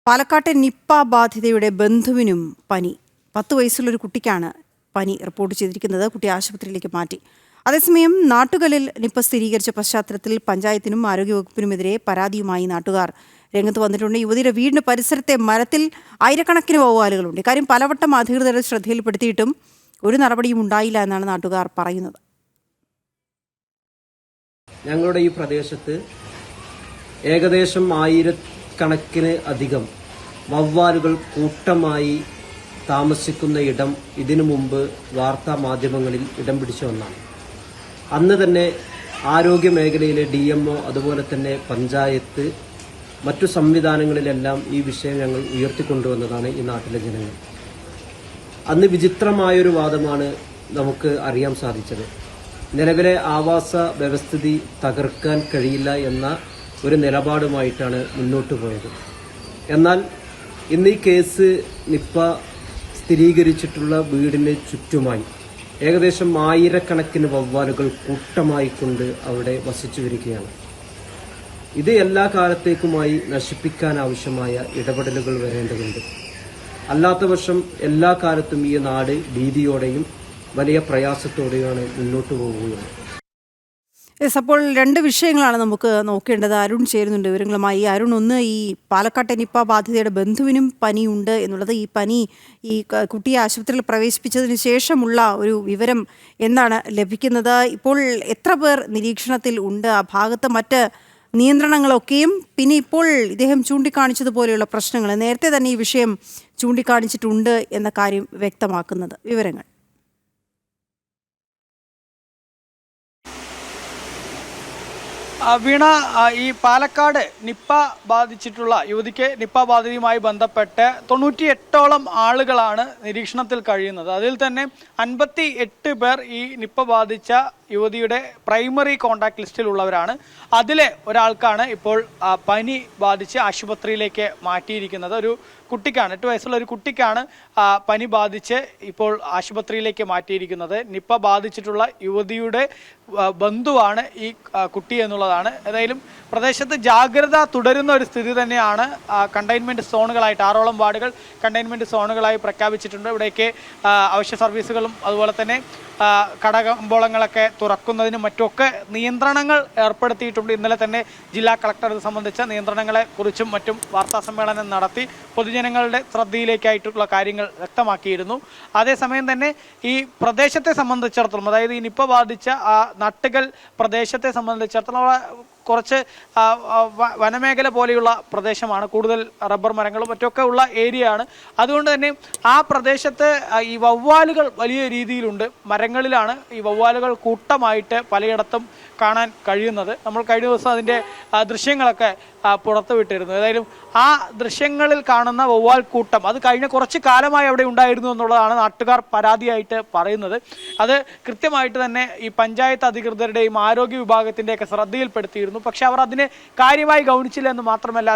പാലക്കാട്ടെ നിപ്പ ബാധിതയുടെ ബന്ധുവിനും പനി. 10 വയസ്സുള്ളൊരു കുട്ടിക്കാണ് പനി റിപ്പോർട്ട് ചെയ്തിരിക്കുന്നത്. കുട്ടി ആശുപത്രിയിലേക്ക് മാറ്റി. അതേസമയം നാട്ടുകലിൽ നിപ്പ സ്ഥിരീകരിച്ച പശ്ചാത്തലത്തിൽ പഞ്ചായത്തിനും ആരോഗ്യവകുപ്പിനുമെതിരെ പരാതിയുമായി നാട്ടുകാർ രംഗത്ത് വന്നിട്ടുണ്ട്. യുവതിയുടെ വീടിന് പരിസരത്തെ മരത്തിൽ ആയിരക്കണക്കിന് വവ്വാലുകളുണ്ട്. ഇക്കാര്യം പലവട്ടം അധികൃതരുടെ ശ്രദ്ധയിൽപ്പെടുത്തിയിട്ടും ഒരു നടപടിയും ഉണ്ടായില്ല എന്നാണ് നാട്ടുകാർ പറയുന്നത്. ഞങ്ങളുടെ ഈ പ്രദേശത്ത് ഏകദേശം 1000 കണക്കിന് അധികം വവ്വാലുകൾ കൂട്ടമായി താമസിക്കുന്ന ഇടം ഇതിനു മുമ്പ് വാർത്താ മാധ്യമങ്ങളിൽ ഇടം പിടിച്ച ഒന്നാണ്. അന്ന് തന്നെ ആരോഗ്യ മേഖലയിലെ DMO അതുപോലെ തന്നെ പഞ്ചായത്ത് മറ്റു സംവിധാനങ്ങളിലെല്ലാം ഈ വിഷയം ഞങ്ങൾ ഉയർത്തിക്കൊണ്ടുവന്നതാണ് ഈ നാട്ടിലെ ജനങ്ങൾ. അന്ന് വിചിത്രമായൊരു വാദമാണ് നമുക്ക് അറിയാൻ സാധിച്ചത്. നിലവിലെ ആവാസ വ്യവസ്ഥിതി തകർക്കാൻ കഴിയില്ല എന്ന ഒരു നിലപാടുമായിട്ടാണ് മുന്നോട്ട് പോയത്. എന്നാൽ ഇന്ന് ഈ കേസ് നിപ്പ സ്ഥിരീകരിച്ചിട്ടുള്ള വീടിന് ചുറ്റുമായി ഏകദേശം 1000 കണക്കിന് വവ്വാലുകൾ കൂട്ടമായി കൊണ്ട് അവിടെ വസിച്ചു വരികയാണ്. ഇത് എല്ലാ കാലത്തേക്കുമായി നശിപ്പിക്കാൻ ആവശ്യമായ ഇടപെടലുകൾ വരേണ്ടതുണ്ട്. അല്ലാത്ത പക്ഷം എല്ലാ കാലത്തും ഈ നാട് ഭീതിയോടെയും വലിയ പ്രയാസത്തോടെയാണ് മുന്നോട്ട് പോവുകയാണ്. അപ്പോൾ 2 വിഷയങ്ങളാണ് നമുക്ക് നോക്കേണ്ടത്. അരുൺ ചേരുന്നുണ്ട് വിവരങ്ങളുമായി. അരുൺ, ഒന്ന്, ഈ പാലക്കാട്ടെ നിപ്പ ബാധിതയുടെ ബന്ധുവിനും പനിയുണ്ട് എന്നുള്ളത്, ഈ പനി ഈ കുട്ടിയെ ആശുപത്രിയിൽ പ്രവേശിപ്പിച്ചതിന് ശേഷമുള്ള ഒരു വിവരം എന്താണ് ലഭിക്കുന്നത്? ഇപ്പോൾ എത്ര പേർ നിരീക്ഷണത്തിൽ ഉണ്ട്? ആ ഭാഗത്ത് മറ്റ് നിയന്ത്രണങ്ങളൊക്കെയും പിന്നെ ഇപ്പോൾ ഇദ്ദേഹം ചൂണ്ടിക്കാണിച്ചതുപോലെയുള്ള പ്രശ്നങ്ങൾ, നേരത്തെ തന്നെ ഈ വിഷയം ചൂണ്ടിക്കാണിച്ചിട്ടുണ്ട് എന്ന കാര്യം വ്യക്തമാക്കുന്നത് വിവരങ്ങൾ. വീണ, ഈ പാലക്കാട് നിപ്പ ബാധിച്ചിട്ടുള്ള യുവതിക്ക് നിപ്പ ബാധിതയുമായി ബന്ധപ്പെട്ട് 98ഓളം ആളുകളാണ് നിരീക്ഷണത്തിൽ കഴിയുന്നത്. അതിൽ തന്നെ 58 പേർ ഈ നിപ്പ ബാധിച്ച യുവതിയുടെ പ്രൈമറി കോണ്ടാക്ട് ലിസ്റ്റിലുള്ളവരാണ്. അതിലെ ഒരാൾക്കാണ് ഇപ്പോൾ പനി ബാധിച്ച് ആശുപത്രിയിലേക്ക് മാറ്റിയിരിക്കുന്നത്. ഒരു കുട്ടിക്കാണ്, 8 വയസ്സുള്ള ഒരു കുട്ടിക്കാണ് പനി ബാധിച്ച് ഇപ്പോൾ ആശുപത്രിയിലേക്ക് മാറ്റിയിരിക്കുന്നത്. നിപ്പ ബാധിച്ചിട്ടുള്ള യുവതിയുടെ ബന്ധുവാണ് ഈ കുട്ടി എന്നുള്ളതാണ്. ഏതായാലും പ്രദേശത്ത് ജാഗ്രത തുടരുന്ന ഒരു സ്ഥിതി തന്നെയാണ്. കണ്ടെയ്ൻമെൻറ്റ് സോണുകളായിട്ട് 6ഓളം വാർഡുകൾ കണ്ടെയ്ൻമെൻറ്റ് സോണുകളായി പ്രഖ്യാപിച്ചിട്ടുണ്ട്. ഇവിടേക്ക് അവശ്യ സർവീസുകളും അതുപോലെ തന്നെ കടകമ്പോളങ്ങളൊക്കെ തുറക്കുന്നതിനും മറ്റുമൊക്കെ നിയന്ത്രണങ്ങൾ ഏർപ്പെടുത്തിയിട്ടുണ്ട്. ഇന്നലെ തന്നെ ജില്ലാ കളക്ടർ ഇത് സംബന്ധിച്ച നിയന്ത്രണങ്ങളെ കുറിച്ചും മറ്റും വാർത്താ സമ്മേളനം നടത്തി പൊതുജനങ്ങളുടെ ശ്രദ്ധയിലേക്കായിട്ടുള്ള കാര്യങ്ങൾ വ്യക്തമാക്കിയിരുന്നു. അതേസമയം തന്നെ ഈ പ്രദേശത്തെ സംബന്ധിച്ചിടത്തോളം, അതായത് ഈ നിപ്പ ബാധിച്ച ആ നട്ടുകൽ പ്രദേശത്തെ സംബന്ധിച്ചിടത്തോളം കുറച്ച് വനമേഖല പോലെയുള്ള പ്രദേശമാണ്. കൂടുതൽ റബ്ബർ മരങ്ങളും മറ്റൊക്കെ ഉള്ള ഏരിയയാണ്. അതുകൊണ്ട് തന്നെ ആ പ്രദേശത്ത് ഈ വവ്വാലുകൾ വലിയ രീതിയിലുണ്ട്. മരങ്ങളിലാണ് ഈ വവ്വാലുകൾ കൂട്ടമായിട്ട് പലയിടത്തും കാണാൻ കഴിയുന്നത്. നമ്മൾ കഴിഞ്ഞ ദിവസം അതിൻ്റെ ദൃശ്യങ്ങളൊക്കെ പുറത്തുവിട്ടിരുന്നു. ഏതായാലും ആ ദൃശ്യങ്ങളിൽ കാണുന്ന വവ്വാൽ കൂട്ടം അത് കഴിഞ്ഞ കുറച്ച് കാലമായി അവിടെ ഉണ്ടായിരുന്നു എന്നുള്ളതാണ് നാട്ടുകാർ പരാതിയായിട്ട് പറയുന്നത്. അത് കൃത്യമായിട്ട് തന്നെ ഈ പഞ്ചായത്ത് അധികൃതരുടെയും ആരോഗ്യ വിഭാഗത്തിൻ്റെയൊക്കെ ശ്രദ്ധയിൽപ്പെടുത്തിയിരുന്നു. പക്ഷെ അവർ അതിനെ കാര്യമായി ഗൗനിച്ചില്ല എന്ന് മാത്രമല്ല,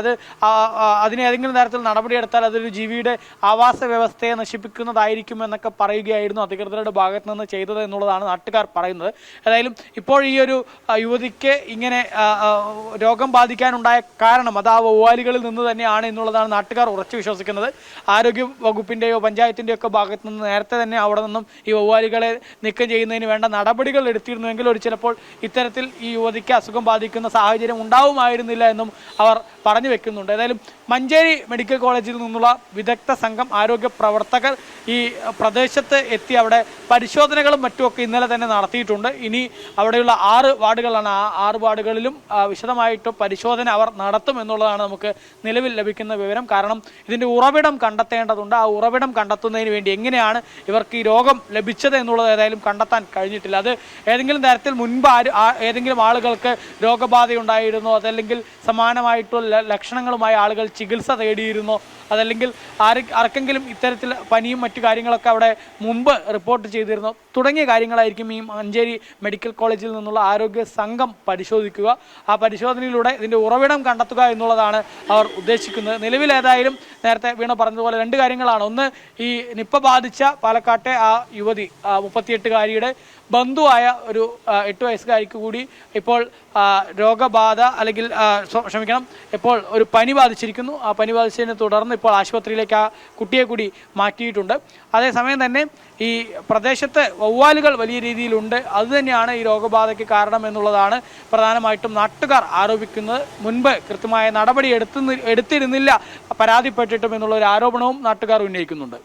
അതിനെ ഏതെങ്കിലും തരത്തിൽ നടപടിയെടുത്താൽ അതൊരു ജീവിയുടെ ആവാസ വ്യവസ്ഥയെ നശിപ്പിക്കുന്നതായിരിക്കും എന്നൊക്കെ പറയുകയായിരുന്നു അധികൃതരുടെ ഭാഗത്ത് നിന്ന് ചെയ്തത് എന്നുള്ളതാണ് നാട്ടുകാർ പറയുന്നത്. ഏതായാലും ഇപ്പോൾ ഈ ഒരു യുവതിക്ക് ഇങ്ങനെ രോഗം ബാധിക്കാനുണ്ടായ കാരണം അത് ആ വവ്വാലുകളിൽ നിന്ന് തന്നെയാണ് എന്നുള്ളതാണ് നാട്ടുകാർ ഉറച്ചു വിശ്വസിക്കുന്നത്. ആരോഗ്യ വകുപ്പിൻ്റെയോ പഞ്ചായത്തിൻ്റെയോ ഒക്കെ ഭാഗത്ത് നിന്ന് നേരത്തെ തന്നെ അവിടെ നിന്നും ഈ വവ്വാലുകളെ നീക്കം ചെയ്യുന്നതിന് വേണ്ട നടപടികൾ എടുത്തിരുന്നുവെങ്കിൽ ഒരു ചിലപ്പോൾ ഇത്തരത്തിൽ ഈ യുവതിക്ക് അസുഖം ബാധിക്കുന്ന സാഹചര്യം ഉണ്ടാവുമായിരുന്നില്ല എന്നും അവർ പറഞ്ഞു വെക്കുന്നുണ്ട്. ഏതായാലും മഞ്ചേരി മെഡിക്കൽ കോളേജിൽ നിന്നുള്ള വിദഗ്ധ സംഘം ആരോഗ്യ പ്രവർത്തകർ ഈ പ്രദേശത്ത് എത്തി അവിടെ പരിശോധനകളും മറ്റുമൊക്കെ ഇന്നലെ തന്നെ നടത്തിയിട്ടുണ്ട്. ഇനി അവിടെയുള്ള 6 വാർഡുകളാണ്. ആ 6 വാർഡുകളിലും വിശദമായിട്ട് പരിശോധന അവർ നടത്തും എന്നുള്ളതാണ് നമുക്ക് നിലവിൽ ലഭിക്കുന്ന വിവരം. കാരണം ഇതിൻ്റെ ഉറവിടം കണ്ടെത്തേണ്ടതുണ്ട്. ആ ഉറവിടം കണ്ടെത്തുന്നതിന് വേണ്ടി എങ്ങനെയാണ് ഇവർക്ക് ഈ രോഗം ലഭിച്ചത് എന്നുള്ളത് ഏതായാലും കണ്ടെത്താൻ കഴിഞ്ഞിട്ടില്ല. അത് ഏതെങ്കിലും തരത്തിൽ മുൻപ് ഏതെങ്കിലും ആളുകൾക്ക് രോഗബാധയുണ്ടായിരുന്നോ, അതല്ലെങ്കിൽ സമാനമായിട്ടുള്ള ലക്ഷണങ്ങളുമായി ആളുകൾ ചികിത്സ തേടിയിരുന്നോ, അതല്ലെങ്കിൽ ആർക്കെങ്കിലും ഇത്തരത്തിൽ പനിയും മറ്റു കാര്യങ്ങളൊക്കെ അവിടെ മുമ്പ് റിപ്പോർട്ട് ചെയ്തിരുന്നോ തുടങ്ങിയ കാര്യങ്ങളായിരിക്കും ഈ മഞ്ചേരി മെഡിക്കൽ കോളേജിൽ നിന്നുള്ള ആരോഗ്യ സംഘം പരിശോധിക്കുക. ആ പരിശോധനയിലൂടെ ഇതിൻ്റെ ഉറവിടം കണ്ടെത്തുക എന്നുള്ളതാണ് അവർ ഉദ്ദേശിക്കുന്നത്. നിലവിൽ ഏതായാലും നേരത്തെ വീണ പറഞ്ഞതുപോലെ 2 കാര്യങ്ങളാണ്. ഒന്ന്, ഈ നിപ്പ ബാധിച്ച പാലക്കാട്ടെ ആ യുവതി 38-കാരിയുടെ ബന്ധുവായ ഒരു 8 വയസ്സുകാരിക്ക് കൂടി ഇപ്പോൾ രോഗബാധ അല്ലെങ്കിൽ ഇപ്പോൾ ഒരു പനി ബാധിച്ചിരിക്കുന്നു. ആ പനി ബാധിച്ചതിനെ തുടർന്ന് ഇപ്പോൾ ആശുപത്രിയിലേക്ക് ആ കുട്ടിയെ കൂടി മാറ്റിയിട്ടുണ്ട്. അതേസമയം തന്നെ ഈ പ്രദേശത്ത് വവ്വാലുകൾ വലിയ രീതിയിലുണ്ട്. അതുതന്നെയാണ് ഈ രോഗബാധയ്ക്ക് കാരണം എന്നുള്ളതാണ് പ്രധാനമായിട്ടും നാട്ടുകാർ ആരോപിക്കുന്നത്. മുൻപ് കൃത്യമായ നടപടി എടുത്തിരുന്നില്ല, പരാതിപ്പെട്ടിട്ടും എന്നുള്ള ഒരു ആരോപണവും നാട്ടുകാർ ഉന്നയിക്കുന്നുണ്ട്.